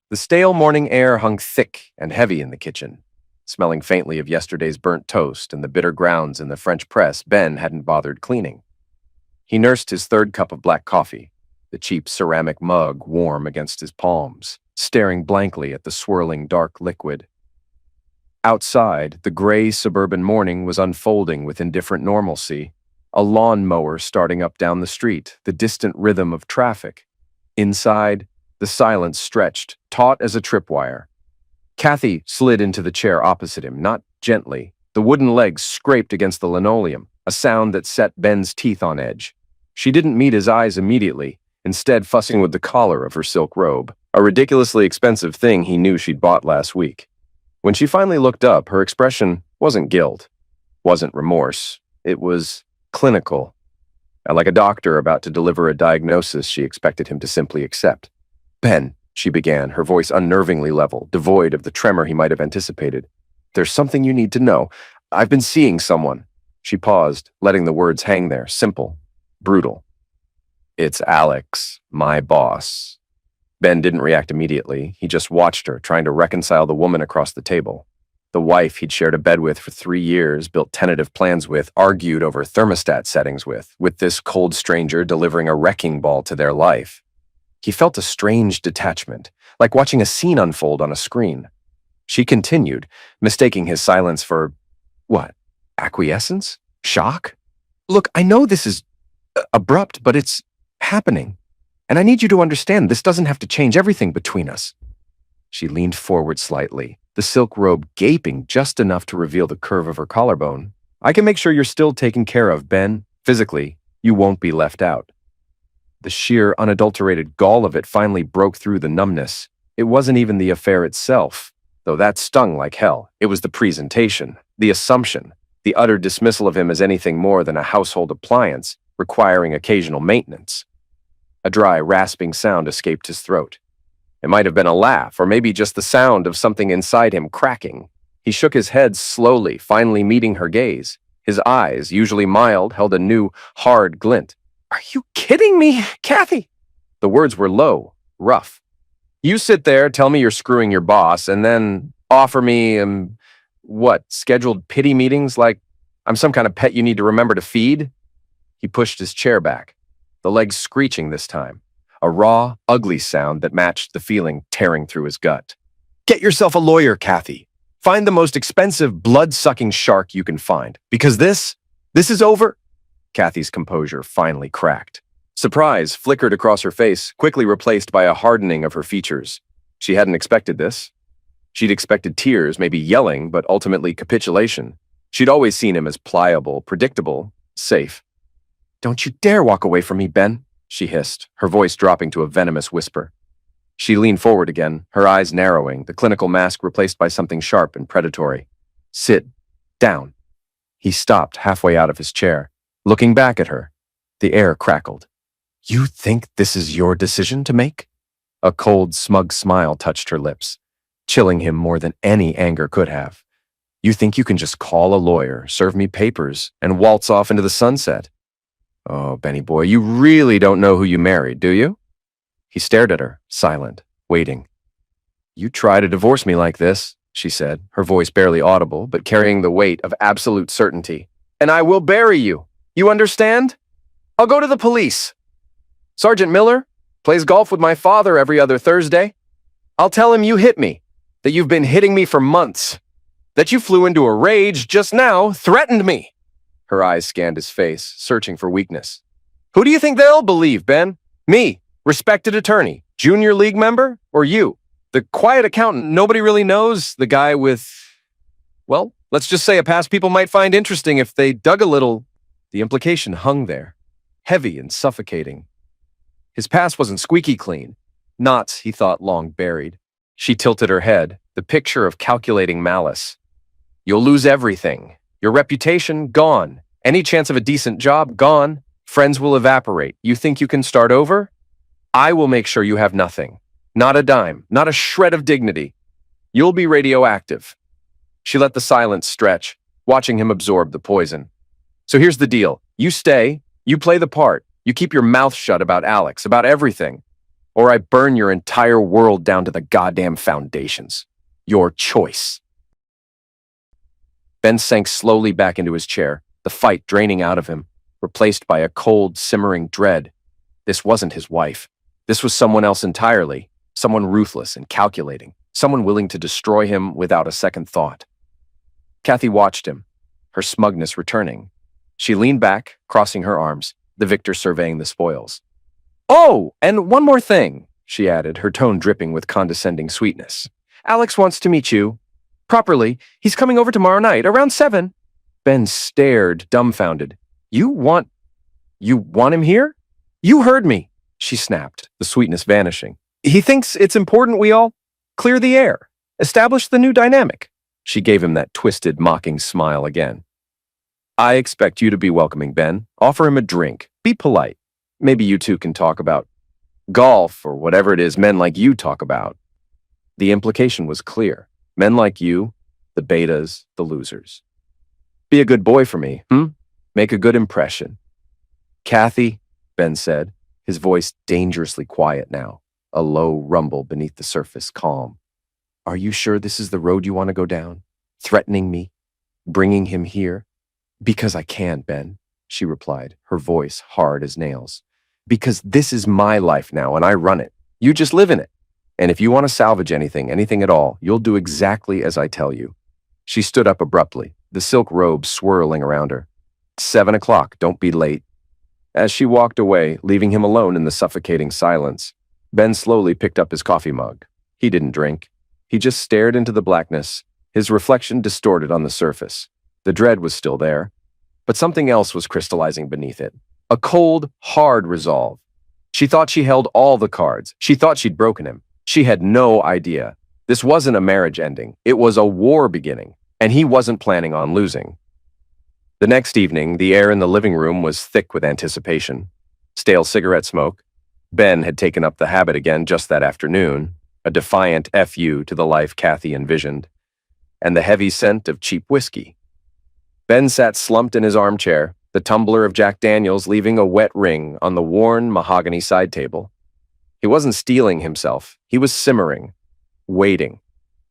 The stale morning air hung thick and heavy in the kitchen. Smelling faintly of yesterday's burnt toast and the bitter grounds in the French press Ben hadn't bothered cleaning. He nursed his third cup of black coffee, the cheap ceramic mug warm against his palms, staring blankly at the swirling dark liquid. Outside, the gray suburban morning was unfolding with indifferent normalcy. A lawnmower starting up down the street, the distant rhythm of traffic. Inside, the silence stretched, taut as a tripwire. Kathy slid into the chair opposite him, not gently. The wooden legs scraped against the linoleum, a sound that set Ben's teeth on edge. She didn't meet his eyes immediately, instead fussing with the collar of her silk robe, a ridiculously expensive thing he knew she'd bought last week. When she finally looked up, her expression wasn't guilt, wasn't remorse. It was clinical. Like a doctor about to deliver a diagnosis she expected him to simply accept. "Ben," she began, her voice unnervingly level, devoid of the tremor he might have anticipated. "There's something you need to know. I've been seeing someone." She paused, letting the words hang there, simple, brutal. "It's Alex, my boss." Ben didn't react immediately. He just watched her, trying to reconcile the woman across the table. The wife he'd shared a bed with for 3 years, built tentative plans with, argued over thermostat settings with this cold stranger delivering a wrecking ball to their life. He felt a strange detachment, like watching a scene unfold on a screen. She continued, mistaking his silence for, what, acquiescence? Shock? "Look, I know this is abrupt, but it's happening. And I need you to understand this doesn't have to change everything between us." She leaned forward slightly, the silk robe gaping just enough to reveal the curve of her collarbone. "I can make sure you're still taken care of, Ben. Physically, you won't be left out." The sheer, unadulterated gall of it finally broke through the numbness. It wasn't even the affair itself, though that stung like hell. It was the presentation, the assumption, the utter dismissal of him as anything more than a household appliance requiring occasional maintenance. A dry, rasping sound escaped his throat. It might have been a laugh, or maybe just the sound of something inside him cracking. He shook his head slowly, finally meeting her gaze. His eyes, usually mild, held a new, hard glint. "Are you kidding me, Kathy?" The words were low, rough. "You sit there, tell me you're screwing your boss, and then offer me, scheduled pity meetings like I'm some kind of pet you need to remember to feed?" He pushed his chair back, the legs screeching this time, a raw, ugly sound that matched the feeling tearing through his gut. "Get yourself a lawyer, Kathy. Find the most expensive, blood-sucking shark you can find, because this is over." Kathy's composure finally cracked. Surprise flickered across her face, quickly replaced by a hardening of her features. She hadn't expected this. She'd expected tears, maybe yelling, but ultimately capitulation. She'd always seen him as pliable, predictable, safe. "Don't you dare walk away from me, Ben," she hissed, her voice dropping to a venomous whisper. She leaned forward again, her eyes narrowing, the clinical mask replaced by something sharp and predatory. "Sit down." He stopped halfway out of his chair, looking back at her. The air crackled. "You think this is your decision to make?" A cold, smug smile touched her lips, chilling him more than any anger could have. "You think you can just call a lawyer, serve me papers, and waltz off into the sunset? Oh, Benny boy, you really don't know who you married, do you?" He stared at her, silent, waiting. "You try to divorce me like this," she said, her voice barely audible, but carrying the weight of absolute certainty, "and I will bury you. You understand? I'll go to the police. Sergeant Miller plays golf with my father every other Thursday. I'll tell him you hit me, that you've been hitting me for months, that you flew into a rage just now, threatened me." Her eyes scanned his face, searching for weakness. "Who do you think they'll believe, Ben? Me, respected attorney, junior league member, or you, the quiet accountant nobody really knows, the guy with, well, let's just say a past people might find interesting if they dug a little?" The implication hung there, heavy and suffocating. His past wasn't squeaky clean. Knots, he thought, long buried. She tilted her head, the picture of calculating malice. "You'll lose everything. Your reputation, gone. Any chance of a decent job, gone. Friends will evaporate. You think you can start over? I will make sure you have nothing. Not a dime, not a shred of dignity. You'll be radioactive." She let the silence stretch, watching him absorb the poison. "So here's the deal. You stay, you play the part, you keep your mouth shut about Alex, about everything. or I burn your entire world down to the goddamn foundations. Your choice." Ben sank slowly back into his chair, the fight draining out of him, replaced by a cold, simmering dread. This wasn't his wife. This was someone else entirely, someone ruthless and calculating, someone willing to destroy him without a second thought. Kathy watched him, her smugness returning. She leaned back, crossing her arms, the victor surveying the spoils. "Oh, and one more thing," she added, her tone dripping with condescending sweetness. "Alex wants to meet you. Properly. He's coming over tomorrow night, around 7. Ben stared, dumbfounded. You want him here?" "You heard me," she snapped, the sweetness vanishing. "He thinks it's important we all clear the air, establish the new dynamic." She gave him that twisted, mocking smile again. "I expect you to be welcoming, Ben. Offer him a drink. Be polite. Maybe you two can talk about golf or whatever it is men like you talk about." The implication was clear. Men like you, the betas, the losers. "Be a good boy for me, Make a good impression." "Kathy," Ben said, his voice dangerously quiet now, a low rumble beneath the surface calm. "Are you sure this is the road you want to go down? Threatening me? Bringing him here?" "Because I can, Ben," she replied, her voice hard as nails. "Because this is my life now and I run it. You just live in it. And if you want to salvage anything at all, you'll do exactly as I tell you." She stood up abruptly, the silk robe swirling around her. 7 o'clock, don't be late." As she walked away, leaving him alone in the suffocating silence, Ben slowly picked up his coffee mug. He didn't drink. He just stared into the blackness, his reflection distorted on the surface. The dread was still there, but something else was crystallizing beneath it. A cold, hard resolve. She thought she held all the cards. She thought she'd broken him. She had no idea. This wasn't a marriage ending. It was a war beginning, and he wasn't planning on losing. The next evening, the air in the living room was thick with anticipation. Stale cigarette smoke. Ben had taken up the habit again just that afternoon, a defiant FU to the life Kathy envisioned, and the heavy scent of cheap whiskey. Ben sat slumped in his armchair, the tumbler of Jack Daniels leaving a wet ring on the worn mahogany side table. He wasn't steeling himself. He was simmering, waiting.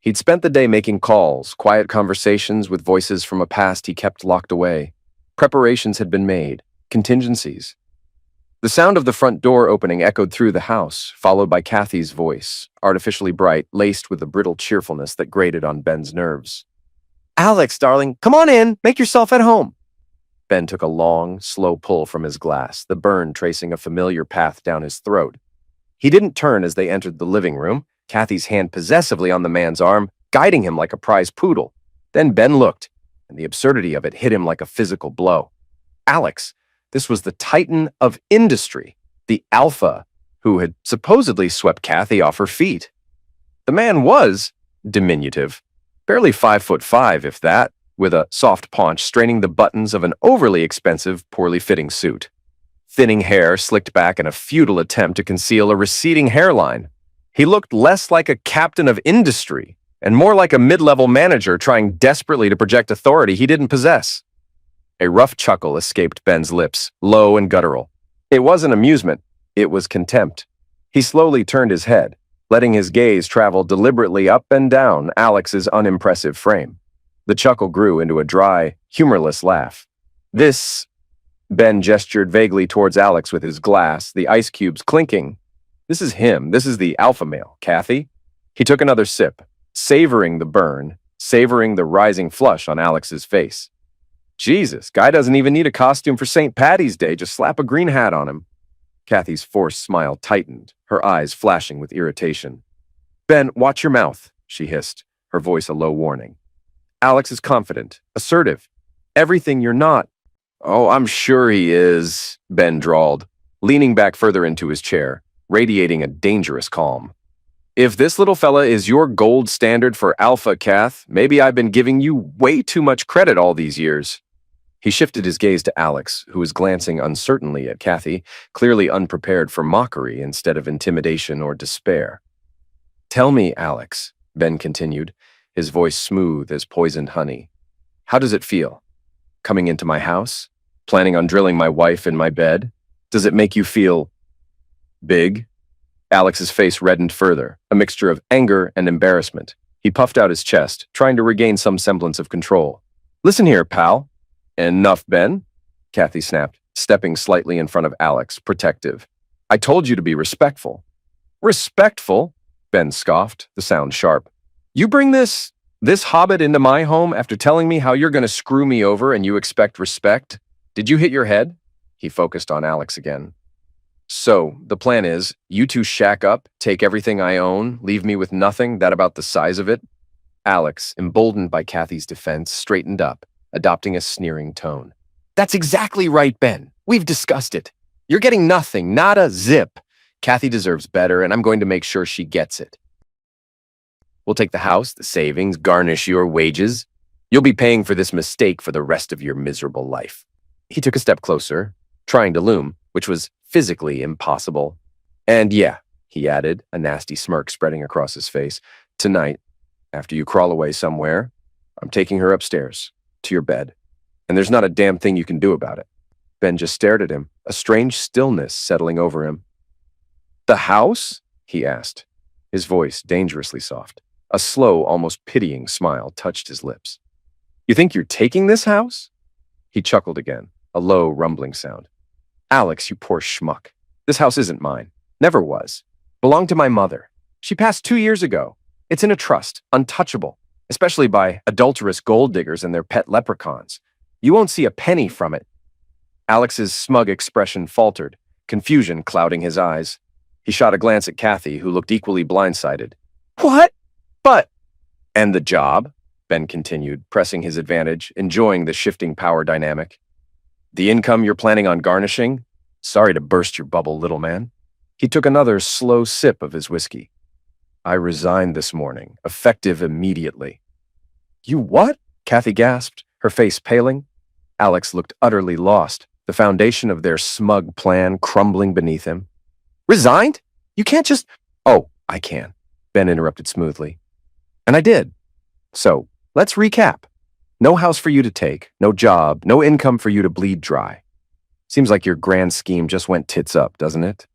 He'd spent the day making calls, quiet conversations with voices from a past he kept locked away. Preparations had been made, contingencies. The sound of the front door opening echoed through the house, followed by Kathy's voice, artificially bright, laced with a brittle cheerfulness that grated on Ben's nerves. "Alex, darling, come on in. Make yourself at home." Ben took a long, slow pull from his glass, the burn tracing a familiar path down his throat. He didn't turn as they entered the living room, Kathy's hand possessively on the man's arm, guiding him like a prize poodle. Then Ben looked, and the absurdity of it hit him like a physical blow. Alex, this was the titan of industry, the alpha, who had supposedly swept Kathy off her feet. The man was diminutive, barely 5'5", if that, with a soft paunch straining the buttons of an overly expensive, poorly fitting suit. Thinning hair slicked back in a futile attempt to conceal a receding hairline. He looked less like a captain of industry and more like a mid-level manager trying desperately to project authority he didn't possess. A rough chuckle escaped Ben's lips, low and guttural. It wasn't amusement, it was contempt. He slowly turned his head, letting his gaze travel deliberately up and down Alex's unimpressive frame. The chuckle grew into a dry, humorless laugh. "This," Ben gestured vaguely towards Alex with his glass, the ice cubes clinking. "This is him. This is the alpha male, Kathy." He took another sip, savoring the burn, savoring the rising flush on Alex's face. "Jesus, guy doesn't even need a costume for St. Patty's Day. Just slap a green hat on him." Kathy's forced smile tightened, her eyes flashing with irritation. "Ben, watch your mouth," she hissed, her voice a low warning. "Alex is confident, assertive. Everything you're not." "Oh, I'm sure he is," Ben drawled, leaning back further into his chair, radiating a dangerous calm. "If this little fella is your gold standard for alpha, Kath, maybe I've been giving you way too much credit all these years." He shifted his gaze to Alex, who was glancing uncertainly at Kathy, clearly unprepared for mockery instead of intimidation or despair. "Tell me, Alex," Ben continued, his voice smooth as poisoned honey. "How does it feel? Coming into my house? Planning on drilling my wife in my bed? Does it make you feel big?" Alex's face reddened further, a mixture of anger and embarrassment. He puffed out his chest, trying to regain some semblance of control. Listen here, pal. Enough, Ben, Kathy snapped, stepping slightly in front of Alex, protective. I told you to be respectful. Respectful? Ben scoffed, the sound sharp. You bring this hobbit into my home after telling me how you're going to screw me over and you expect respect? Did you hit your head? He focused on Alex again. So, the plan is, you two shack up, take everything I own, leave me with nothing, that about the size of it? Alex, emboldened by Kathy's defense, straightened up, adopting a sneering tone. That's exactly right, Ben. We've discussed it. You're getting nothing, not a zip. Kathy deserves better, and I'm going to make sure she gets it. We'll take the house, the savings, garnish your wages. You'll be paying for this mistake for the rest of your miserable life. He took a step closer, trying to loom, which was physically impossible. And yeah, he added, a nasty smirk spreading across his face, tonight, after you crawl away somewhere, I'm taking her upstairs, to your bed. And there's not a damn thing you can do about it. Ben just stared at him, a strange stillness settling over him. The house? He asked, his voice dangerously soft. A slow, almost pitying smile touched his lips. You think you're taking this house? He chuckled again, a low, rumbling sound. Alex, you poor schmuck. This house isn't mine. Never was. Belonged to my mother. She passed 2 years ago. It's in a trust, untouchable, especially by adulterous gold diggers and their pet leprechauns. You won't see a penny from it. Alex's smug expression faltered, confusion clouding his eyes. He shot a glance at Kathy, who looked equally blindsided. What? But... And the job, Ben continued, pressing his advantage, enjoying the shifting power dynamic. The income you're planning on garnishing? Sorry to burst your bubble, little man. He took another slow sip of his whiskey. I resigned this morning, effective immediately. You what? Kathy gasped, her face paling. Alex looked utterly lost, the foundation of their smug plan crumbling beneath him. Resigned? You can't just... Oh, I can, Ben interrupted smoothly. And I did. So, let's recap. No house for you to take, no job, no income for you to bleed dry. Seems like your grand scheme just went tits up, doesn't it?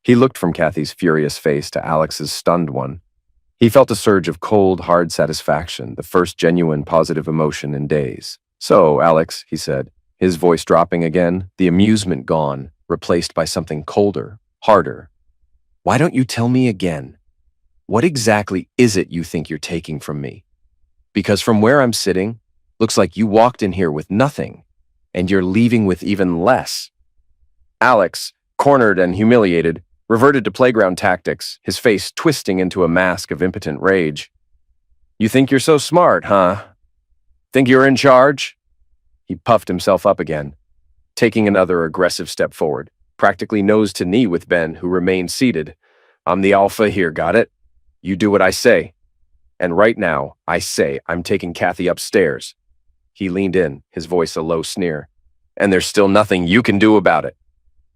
He looked from Kathy's furious face to Alex's stunned one. He felt a surge of cold, hard satisfaction, the first genuine positive emotion in days. So, Alex, he said, his voice dropping again, the amusement gone, replaced by something colder, harder. Why don't you tell me again? What exactly is it you think you're taking from me? Because from where I'm sitting, looks like you walked in here with nothing, and you're leaving with even less. Alex, cornered and humiliated, reverted to playground tactics, his face twisting into a mask of impotent rage. You think you're so smart, huh? Think you're in charge? He puffed himself up again, taking another aggressive step forward, practically nose to knee with Ben, who remained seated. I'm the alpha here, got it? You do what I say. And right now, I say I'm taking Kathy upstairs. He leaned in, his voice a low sneer. And there's still nothing you can do about it.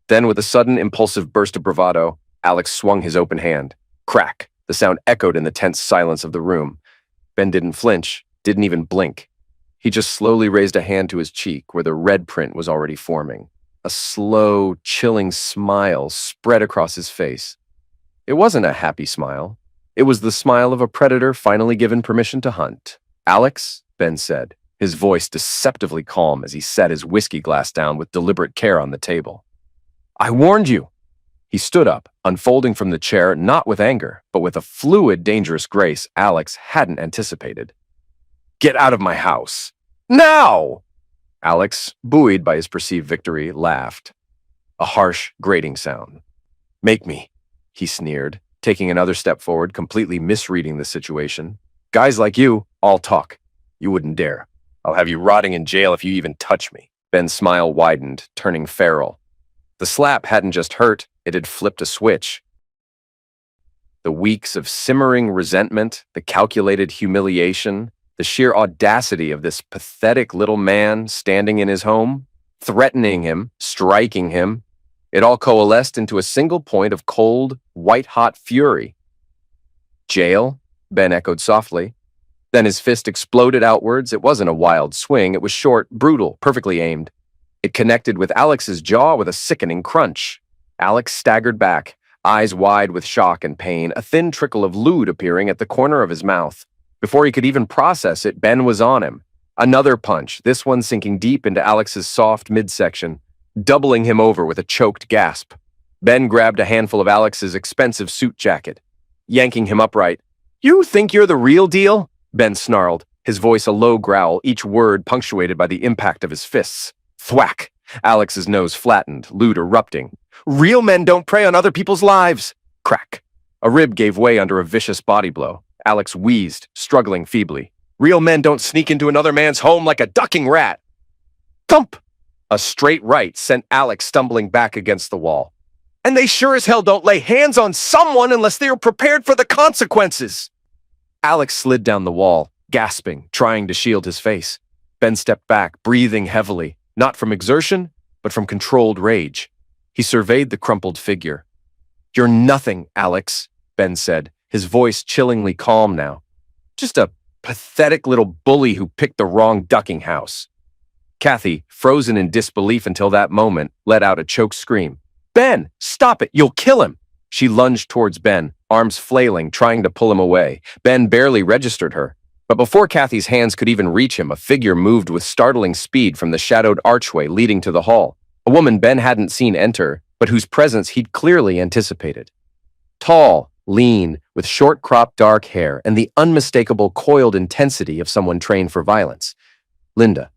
Then, with a sudden, impulsive burst of bravado, Alex swung his open hand. Crack! The sound echoed in the tense silence of the room. Ben didn't flinch, didn't even blink. He just slowly raised a hand to his cheek where the red print was already forming. A slow, chilling smile spread across his face. It wasn't a happy smile. It was the smile of a predator finally given permission to hunt. Alex, Ben said, his voice deceptively calm as he set his whiskey glass down with deliberate care on the table. I warned you. He stood up, unfolding from the chair, not with anger, but with a fluid, dangerous grace Alex hadn't anticipated. Get out of my house. Now! Alex, buoyed by his perceived victory, laughed. A harsh, grating sound. Make me, he sneered, taking another step forward, completely misreading the situation. Guys like you, all talk. You wouldn't dare. I'll have you rotting in jail if you even touch me. Ben's smile widened, turning feral. The slap hadn't just hurt, it had flipped a switch. The weeks of simmering resentment, the calculated humiliation, the sheer audacity of this pathetic little man standing in his home, threatening him, striking him, it all coalesced into a single point of cold, white-hot fury. Jail? Ben echoed softly. Then his fist exploded outwards. It wasn't a wild swing. It was short, brutal, perfectly aimed. It connected with Alex's jaw with a sickening crunch. Alex staggered back, eyes wide with shock and pain, a thin trickle of lewd appearing at the corner of his mouth. Before he could even process it, Ben was on him. Another punch, this one sinking deep into Alex's soft midsection, doubling him over with a choked gasp. Ben grabbed a handful of Alex's expensive suit jacket, yanking him upright. "You think you're the real deal?" Ben snarled, his voice a low growl, each word punctuated by the impact of his fists. Thwack! Alex's nose flattened, lewd erupting. "Real men don't prey on other people's lives!" Crack! A rib gave way under a vicious body blow. Alex wheezed, struggling feebly. "Real men don't sneak into another man's home like a ducking rat!" Thump! A straight right sent Alex stumbling back against the wall. "And they sure as hell don't lay hands on someone unless they are prepared for the consequences!" Alex slid down the wall, gasping, trying to shield his face. Ben stepped back, breathing heavily, not from exertion, but from controlled rage. He surveyed the crumpled figure. "You're nothing, Alex," Ben said, his voice chillingly calm now. "Just a pathetic little bully who picked the wrong ducking house." Kathy, frozen in disbelief until that moment, let out a choked scream. "Ben, stop it! You'll kill him!" She lunged towards Ben, arms flailing, trying to pull him away. Ben barely registered her. But before Kathy's hands could even reach him, a figure moved with startling speed from the shadowed archway leading to the hall. A woman Ben hadn't seen enter, but whose presence he'd clearly anticipated. Tall, lean, with short-cropped dark hair and the unmistakable coiled intensity of someone trained for violence. Linda.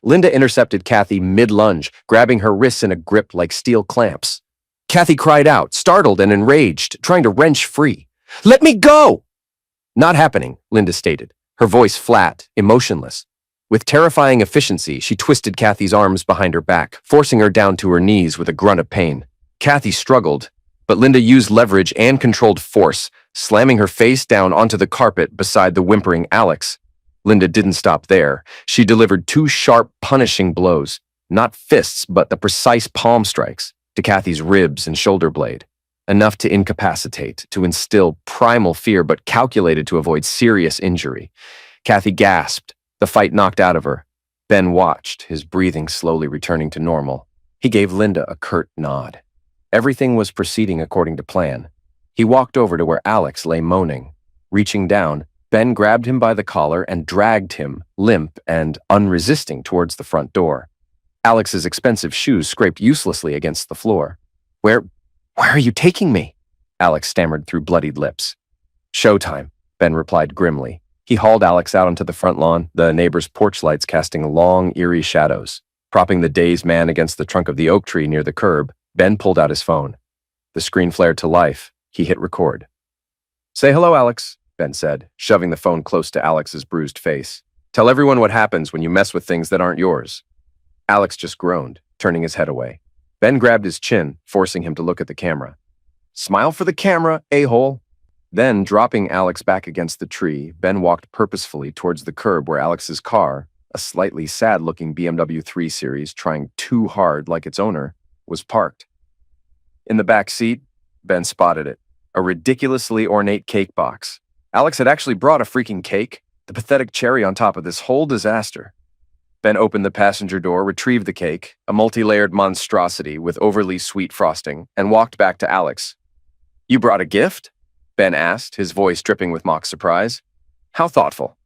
Linda intercepted Kathy mid-lunge, grabbing her wrists in a grip like steel clamps. Kathy cried out, startled and enraged, trying to wrench free. "Let me go!" "Not happening," Linda stated, her voice flat, emotionless. With terrifying efficiency, she twisted Kathy's arms behind her back, forcing her down to her knees with a grunt of pain. Kathy struggled, but Linda used leverage and controlled force, slamming her face down onto the carpet beside the whimpering Alex. Linda didn't stop there. She delivered two sharp, punishing blows, not fists, but the precise palm strikes, to Kathy's ribs and shoulder blade. Enough to incapacitate, to instill primal fear, but calculated to avoid serious injury. Kathy gasped, the fight knocked out of her. Ben watched, his breathing slowly returning to normal. He gave Linda a curt nod. Everything was proceeding according to plan. He walked over to where Alex lay moaning. Reaching down, Ben grabbed him by the collar and dragged him, limp and unresisting, towards the front door. Alex's expensive shoes scraped uselessly against the floor. Where are you taking me?" Alex stammered through bloodied lips. "Showtime," Ben replied grimly. He hauled Alex out onto the front lawn, the neighbor's porch lights casting long, eerie shadows. Propping the dazed man against the trunk of the oak tree near the curb, Ben pulled out his phone. The screen flared to life. He hit record. "Say hello, Alex," Ben said, shoving the phone close to Alex's bruised face. "Tell everyone what happens when you mess with things that aren't yours." Alex just groaned, turning his head away. Ben grabbed his chin, forcing him to look at the camera. "Smile for the camera, a-hole." Then, dropping Alex back against the tree, Ben walked purposefully towards the curb where Alex's car, a slightly sad-looking BMW 3 Series trying too hard like its owner, was parked. In the back seat, Ben spotted it, a ridiculously ornate cake box. Alex had actually brought a freaking cake, the pathetic cherry on top of this whole disaster. Ben opened the passenger door, retrieved the cake, a multi-layered monstrosity with overly sweet frosting, and walked back to Alex. "You brought a gift?" Ben asked, his voice dripping with mock surprise. "How thoughtful."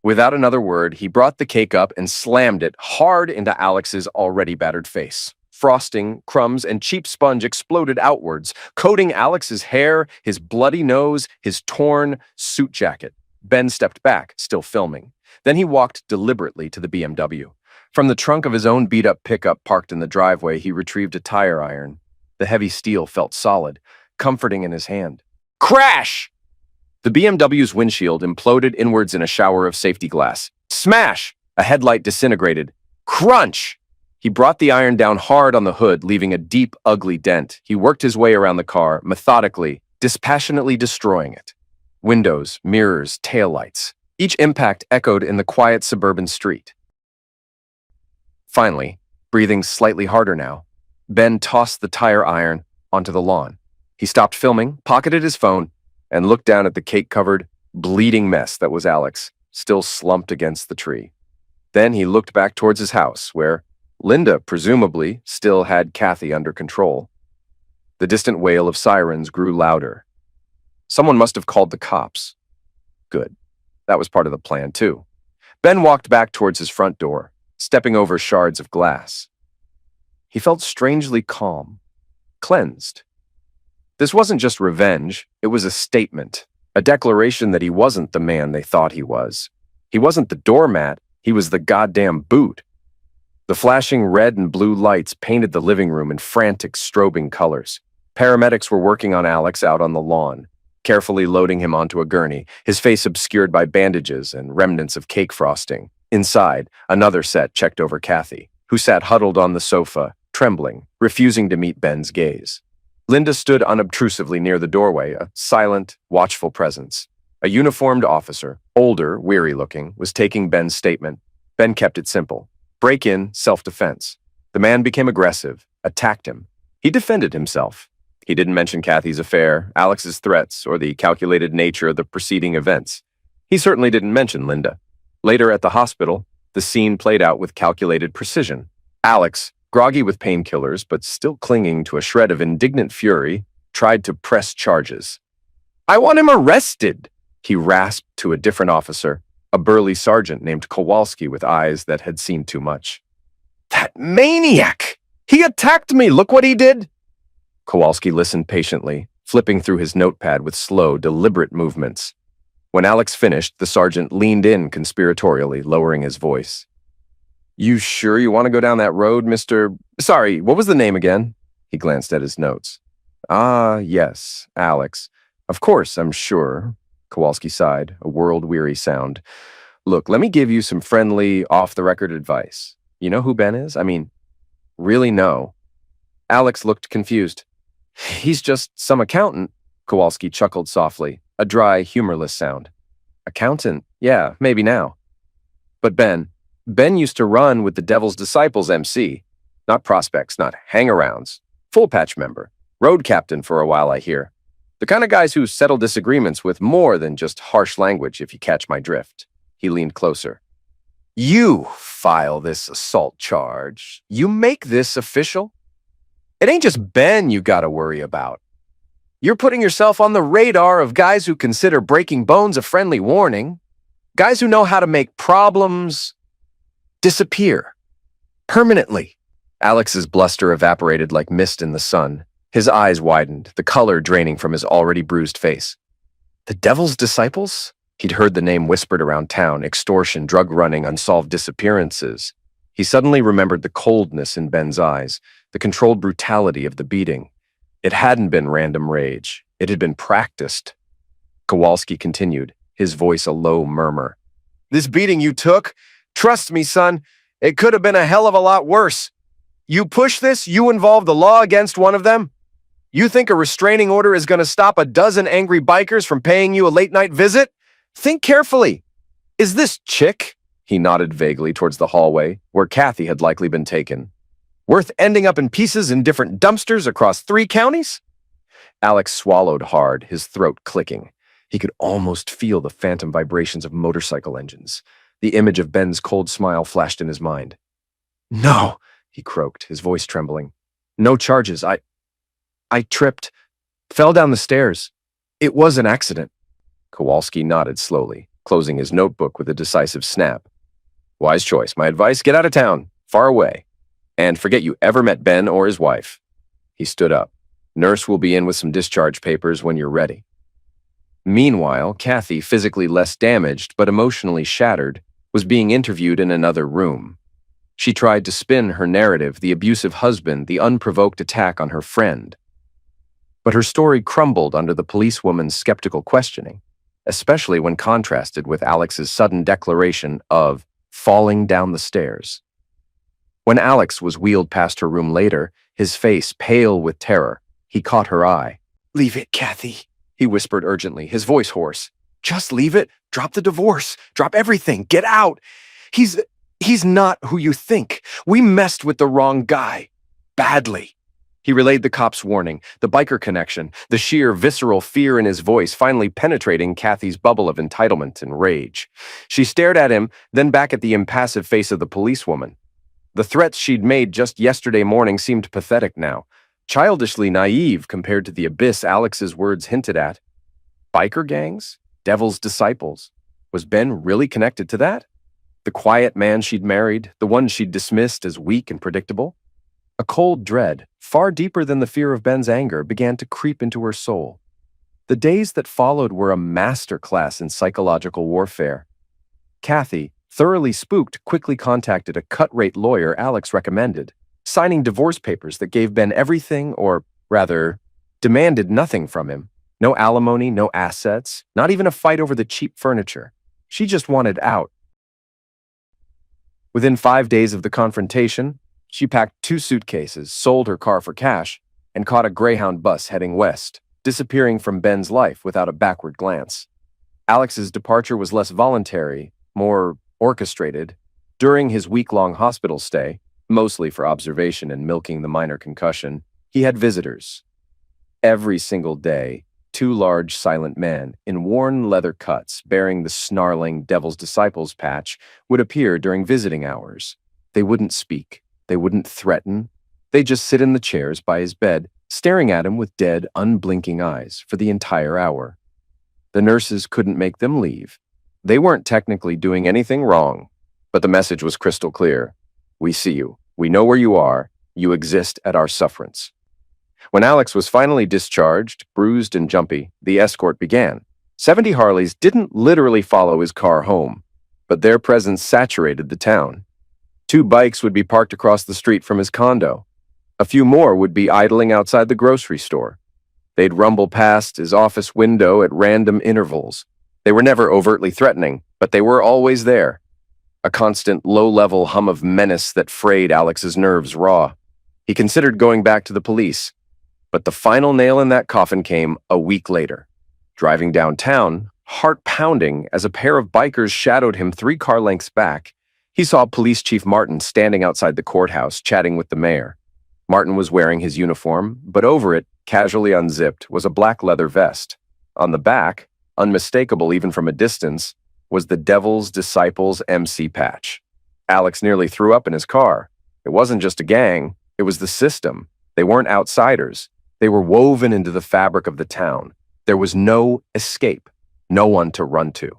Without another word, he brought the cake up and slammed it hard into Alex's already battered face. Frosting, crumbs, and cheap sponge exploded outwards, coating Alex's hair, his bloody nose, his torn suit jacket. Ben stepped back, still filming. Then he walked deliberately to the BMW. From the trunk of his own beat-up pickup parked in the driveway, he retrieved a tire iron. The heavy steel felt solid, comforting in his hand. Crash! The BMW's windshield imploded inwards in a shower of safety glass. Smash! A headlight disintegrated. Crunch! He brought the iron down hard on the hood, leaving a deep, ugly dent. He worked his way around the car, methodically, dispassionately destroying it. Windows, mirrors, taillights. Each impact echoed in the quiet suburban street. Finally, breathing slightly harder now, Ben tossed the tire iron onto the lawn. He stopped filming, pocketed his phone, and looked down at the cake-covered, bleeding mess that was Alex, still slumped against the tree. Then he looked back towards his house, where Linda, presumably, still had Kathy under control. The distant wail of sirens grew louder. Someone must have called the cops. Good. That was part of the plan, too. Ben walked back towards his front door, stepping over shards of glass. He felt strangely calm, cleansed. This wasn't just revenge, it was a statement, a declaration that he wasn't the man they thought he was. He wasn't the doormat, he was the goddamn boot. The flashing red and blue lights painted the living room in frantic, strobing colors. Paramedics were working on Alex out on the lawn, carefully loading him onto a gurney, his face obscured by bandages and remnants of cake frosting. Inside, another set checked over Kathy, who sat huddled on the sofa, trembling, refusing to meet Ben's gaze. Linda stood unobtrusively near the doorway, a silent, watchful presence. A uniformed officer, older, weary-looking, was taking Ben's statement. Ben kept it simple. Break-in, self-defense. The man became aggressive, attacked him. He defended himself. He didn't mention Kathy's affair, Alex's threats, or the calculated nature of the preceding events. He certainly didn't mention Linda. Later at the hospital, the scene played out with calculated precision. Alex, groggy with painkillers but still clinging to a shred of indignant fury, tried to press charges. "I want him arrested!" he rasped to a different officer, a burly sergeant named Kowalski with eyes that had seen too much. "That maniac! He attacked me! Look what he did!" Kowalski listened patiently, flipping through his notepad with slow, deliberate movements. When Alex finished, the sergeant leaned in conspiratorially, lowering his voice. "You sure you want to go down that road, Mr. Sorry, what was the name again?" He glanced at his notes. "Ah, yes, Alex. Of course, I'm sure." Kowalski sighed, a world-weary sound. "Look, let me give you some friendly, off-the-record advice. You know who Ben is? I mean, really know." Alex looked confused. "He's just some accountant." Kowalski chuckled softly, a dry, humorless sound. "Accountant? Yeah, maybe now. But Ben used to run with the Devil's Disciples MC. Not prospects, not hang-arounds. Full patch member. Road captain for a while, I hear. The kind of guys who settle disagreements with more than just harsh language, if you catch my drift." He leaned closer. "You file this assault charge. You make this official? It ain't just Ben you gotta worry about. You're putting yourself on the radar of guys who consider breaking bones a friendly warning. Guys who know how to make problems disappear. Permanently." Alex's bluster evaporated like mist in the sun. His eyes widened, the color draining from his already bruised face. The Devil's Disciples? He'd heard the name whispered around town, extortion, drug running, unsolved disappearances. He suddenly remembered the coldness in Ben's eyes, the controlled brutality of the beating. It hadn't been random rage. It had been practiced. Kowalski continued, his voice a low murmur. "This beating you took, trust me, son, it could have been a hell of a lot worse. You push this, you involve the law against one of them? You think a restraining order is going to stop a dozen angry bikers from paying you a late-night visit? Think carefully. Is this chick," he nodded vaguely towards the hallway, where Kathy had likely been taken, "worth ending up in pieces in different dumpsters across 3 counties? Alex swallowed hard, his throat clicking. He could almost feel the phantom vibrations of motorcycle engines. The image of Ben's cold smile flashed in his mind. "No," he croaked, his voice trembling. "No charges. I tripped, fell down the stairs. It was an accident." Kowalski nodded slowly, closing his notebook with a decisive snap. "Wise choice. My advice, get out of town, far away. And forget you ever met Ben or his wife." He stood up. "Nurse will be in with some discharge papers when you're ready." Meanwhile, Kathy, physically less damaged but emotionally shattered, was being interviewed in another room. She tried to spin her narrative, the abusive husband, the unprovoked attack on her friend. But her story crumbled under the policewoman's skeptical questioning, especially when contrasted with Alex's sudden declaration of falling down the stairs. When Alex was wheeled past her room later, his face pale with terror, he caught her eye. "Leave it, Kathy," he whispered urgently, his voice hoarse. "Just leave it. Drop the divorce. Drop everything. Get out. He's not who you think. We messed with the wrong guy. Badly." He relayed the cop's warning, the biker connection, the sheer visceral fear in his voice finally penetrating Kathy's bubble of entitlement and rage. She stared at him, then back at the impassive face of the policewoman. The threats she'd made just yesterday morning seemed pathetic now. childishly naive compared to the abyss Alex's words hinted at. Biker gangs? Devil's disciples? Was Ben really connected to that? The quiet man she'd married, the one she'd dismissed as weak and predictable? A cold dread, far deeper than the fear of Ben's anger, began to creep into her soul. The days that followed were a master class in psychological warfare. Kathy, thoroughly spooked, quickly contacted a cut-rate lawyer Alex recommended, signing divorce papers that gave Ben everything, or rather, demanded nothing from him. No alimony, no assets, not even a fight over the cheap furniture. She just wanted out. Within 5 days of the confrontation, she packed 2 suitcases, sold her car for cash, and caught a Greyhound bus heading west, disappearing from Ben's life without a backward glance. Alex's departure was less voluntary, more orchestrated. During his week-long hospital stay, mostly for observation and milking the minor concussion, he had visitors. Every single day, 2 large, silent men in worn leather cuts bearing the snarling Devil's Disciples patch would appear during visiting hours. They wouldn't speak. They wouldn't threaten. They'd just sit in the chairs by his bed, staring at him with dead, unblinking eyes for the entire hour. The nurses couldn't make them leave. They weren't technically doing anything wrong, but the message was crystal clear. We see you. We know where you are. You exist at our sufferance. When Alex was finally discharged, bruised and jumpy, the escort began. 70 Harleys didn't literally follow his car home, but their presence saturated the town. 2 bikes would be parked across the street from his condo. A few more would be idling outside the grocery store. They'd rumble past his office window at random intervals. They were never overtly threatening, but they were always there. A constant low-level hum of menace that frayed Alex's nerves raw. He considered going back to the police, but the final nail in that coffin came a week later. Driving downtown, heart pounding as a pair of bikers shadowed him 3 car lengths back, he saw Police Chief Martin standing outside the courthouse chatting with the mayor. Martin was wearing his uniform, but over it, casually unzipped, was a black leather vest. On the back, unmistakable even from a distance, was the Devil's Disciples MC patch. Alex nearly threw up in his car. It wasn't just a gang, it was the system. They weren't outsiders. They were woven into the fabric of the town. There was no escape, no one to run to.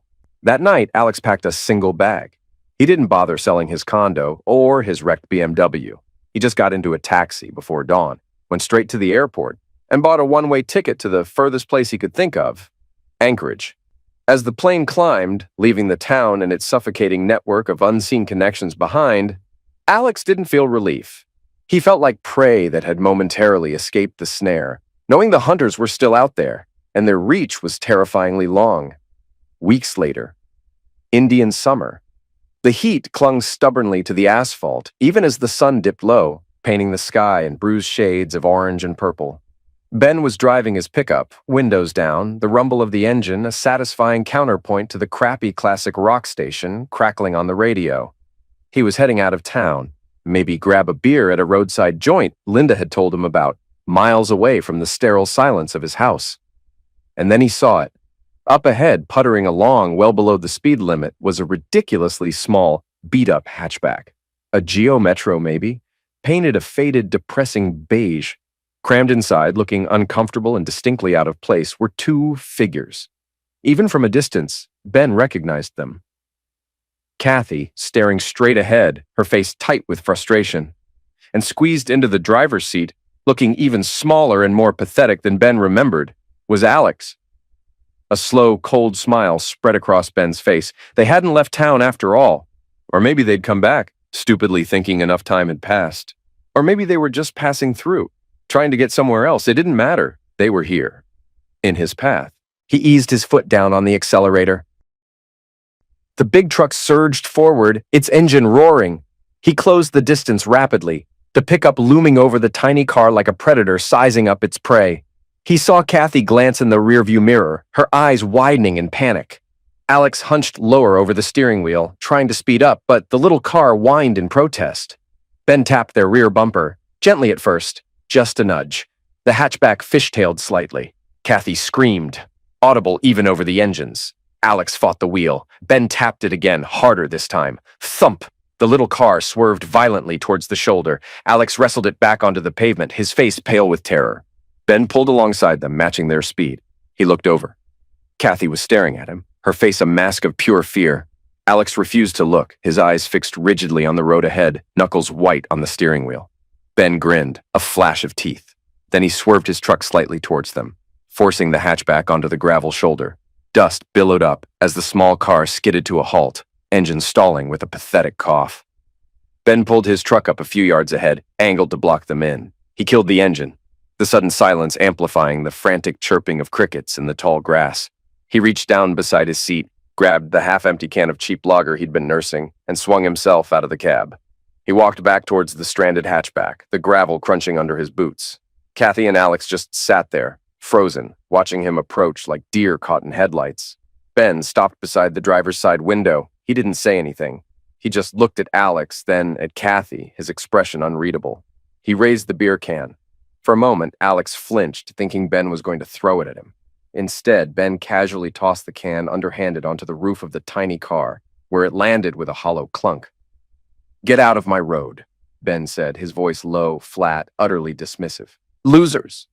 That night, Alex packed a single bag. He didn't bother selling his condo or his wrecked BMW. He just got into a taxi before dawn, went straight to the airport, and bought a one-way ticket to the furthest place he could think of, Anchorage. As the plane climbed, leaving the town and its suffocating network of unseen connections behind, Alex didn't feel relief. He felt like prey that had momentarily escaped the snare, knowing the hunters were still out there, and their reach was terrifyingly long. Weeks later, Indian summer. The heat clung stubbornly to the asphalt, even as the sun dipped low, painting the sky in bruised shades of orange and purple. Ben was driving his pickup, windows down, the rumble of the engine a satisfying counterpoint to the crappy classic rock station crackling on the radio. He was heading out of town, maybe grab a beer at a roadside joint Linda had told him about, miles away from the sterile silence of his house. And then he saw it. Up ahead, puttering along well below the speed limit, was a ridiculously small, beat-up hatchback. A Geo Metro, maybe, painted a faded, depressing beige. Crammed inside, looking uncomfortable and distinctly out of place, were 2 figures. Even from a distance, Ben recognized them. Kathy, staring straight ahead, her face tight with frustration, and squeezed into the driver's seat, looking even smaller and more pathetic than Ben remembered, was Alex. A slow, cold smile spread across Ben's face. They hadn't left town after all. Or maybe they'd come back, stupidly thinking enough time had passed. Or maybe they were just passing through, trying to get somewhere else. It didn't matter. They were here, in his path. He eased his foot down on the accelerator. The big truck surged forward, its engine roaring. He closed the distance rapidly, the pickup looming over the tiny car like a predator sizing up its prey. He saw Kathy glance in the rearview mirror, her eyes widening in panic. Alex hunched lower over the steering wheel, trying to speed up, but the little car whined in protest. Ben tapped their rear bumper, gently at first, just a nudge. The hatchback fishtailed slightly. Kathy screamed, audible even over the engines. Alex fought the wheel. Ben tapped it again, harder this time. Thump! The little car swerved violently towards the shoulder. Alex wrestled it back onto the pavement, his face pale with terror. Ben pulled alongside them, matching their speed. He looked over. Kathy was staring at him, her face a mask of pure fear. Alex refused to look, his eyes fixed rigidly on the road ahead, knuckles white on the steering wheel. Ben grinned, a flash of teeth. Then he swerved his truck slightly towards them, forcing the hatchback onto the gravel shoulder. Dust billowed up as the small car skidded to a halt, engine stalling with a pathetic cough. Ben pulled his truck up a few yards ahead, angled to block them in. He killed the engine, the sudden silence amplifying the frantic chirping of crickets in the tall grass. He reached down beside his seat, grabbed the half-empty can of cheap lager he'd been nursing, and swung himself out of the cab. He walked back towards the stranded hatchback, the gravel crunching under his boots. Kathy and Alex just sat there, frozen, watching him approach like deer caught in headlights. Ben stopped beside the driver's side window. He didn't say anything. He just looked at Alex, then at Kathy, his expression unreadable. He raised the beer can. For a moment, Alex flinched, thinking Ben was going to throw it at him. Instead, Ben casually tossed the can underhanded onto the roof of the tiny car, where it landed with a hollow clunk. "Get out of my road," Ben said, his voice low, flat, utterly dismissive. "Losers!"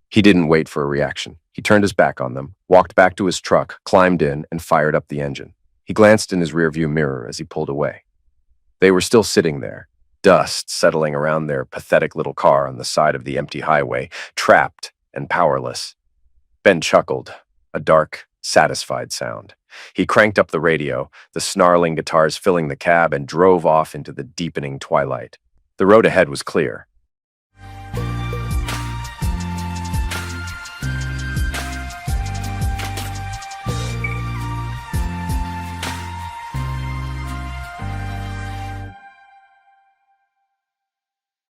He didn't wait for a reaction. He turned his back on them, walked back to his truck, climbed in, and fired up the engine. He glanced in his rearview mirror as he pulled away. They were still sitting there, dust settling around their pathetic little car on the side of the empty highway, trapped and powerless. Ben chuckled, a dark, satisfied sound. He cranked up the radio, the snarling guitars filling the cab, and drove off into the deepening twilight. The road ahead was clear.